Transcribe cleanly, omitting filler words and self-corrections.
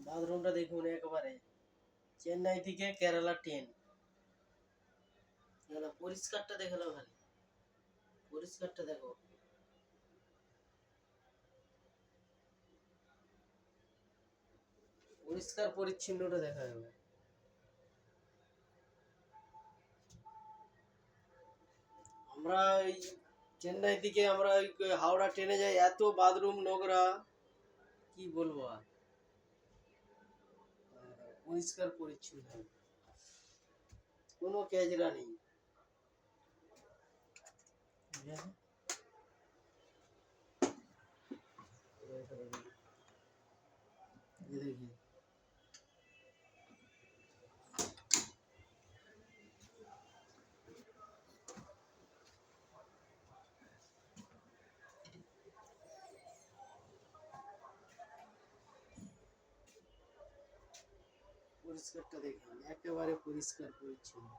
বাথরুমটা দেখুন একেবারে চেন্নাই থেকে কেরালা ট্রেন। পরিষ্কারটা দেখে নাও খালি, পরিষ্কারটা দেখো। পরিষ্কার পরিচ্ছন্নটা দেখা যাবে। আমরা এই চেন্নাই থেকে আমরা ওই হাওড়া ট্রেনে যাই, এত বাথরুম নোংরা কি বলবো আর। পরিষ্কার পরিচ্ছন্ন কোনো ক্যাজরা নেই। দেখি পরিষ্কারটা দেখুন একেবারে পরিষ্কার পরিচ্ছন্ন।